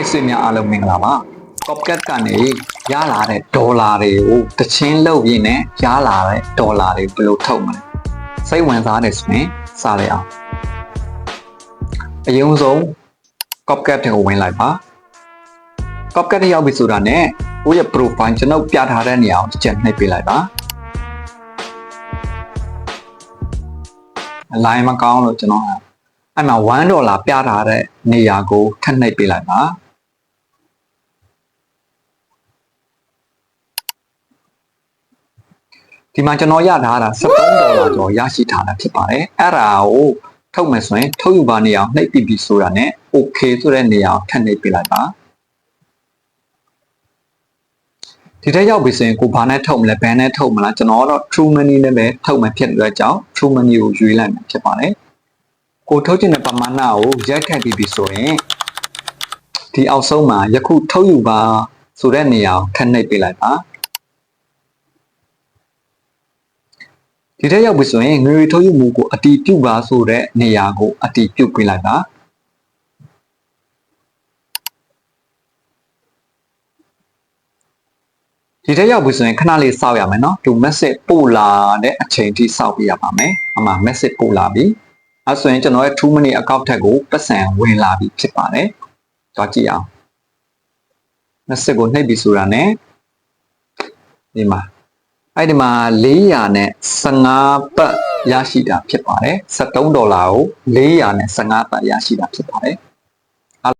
တ်ဆွေများအားလုံးမင်္ဂလာပါ Copcat ကနေရလာတဲ့ဒေါ်လာတွေကိုတချင်းလုပ်ရင်းနဲ့ရလာတဲ့ဒေါ်လာတွေဘယ်လိုထုတ်မလဲစိတ်ဝင်စားတယ်ဆိုရင်စလိုက်အောင်အရင်ဆုံး Copcat ကိုဝင်လိုက်ပါ Copcat ရောက်ပြီဆိုတာနဲ့ကိုယ့်ရဲ့ profile ကျွန်တော်ပြထားတဲ့နေရာကိုတစ်ချက်နှိပ်ပေးလိုက်ပါ line မကောင်းလို့ကျွန်တော်အဲ့မှာ$1ပြထားတဲ့နေရာကိုထပ်နှိပ်ပေးလိုက်ပါဒီမှာကျွန်တော်ရထားတာ$13ကျော်ရရှိထားတာဖြစ်ပါတယ်အဲ့ဒါကိုထုတ်မယ်ဆိုရင်ထုတ်ယူပါနေအောင်နှိပ်ပြီးပြီဆိုတာနဲ့ okay ဆိုတဲ့နေရာကိုထပ်နှိပ်ပေးလိုက်ပါဒီထက်ရောက်ပြီဆိုရင်ကိုဘာနဲ့ထုတ်မလဲဘယ်နဲ့ထုတ်မလားကျွန်တော်တော့ True Money နဲ့ပဲထုတ်မယ်ဖြစ်တဲ့ကြောင့် True Money ကိုရွေးလိုက်မှာဖြစ်ပါတယ်ကိုထုတ်ချင်တဲ့ပမာဏကိုရက်ခတ်ပြီးပြီဆိုရင်ဒီအောက်ဆုံးမှာယခုထုတ်ယူပါဆိုတဲ့နေရာကိုထပ်နှိပ်ပေးလိုက်ပါဒီထက်ရောက်ပြီဆိုရင်ငွေထုတ်ယူမှုကိုအတီးပြုပါဆိုတဲ့နေရာကိုအတီးပြုပေးလိုက်ပါဒီထက်ရောက်ပြီဆိုရင်ခဏလေးစောင့်ရမယ်နော်သူ message ပို့လာတဲ့အချိန်ထိစောင့်ပြရပါမယ်အမှ message ပို့လာပြီအဲဆိုရင်ကျွန်တော်ရဲ့ True Money account ထက်ကိုပတ်စံဝင်လာပြီဖြစ်ပါတယ်ကြွားကြည့်အောင် message ကိုနှိပ်ပြီးဆိုတာနဲ့ဒီမှာအဲ့ဒီမှာ400နဲ့15ပတ်ရရှိတာဖြစ်ပါတယ်$13ကို400နဲ့15ပတ်ရရှိတာဖြစ်ပါတယ်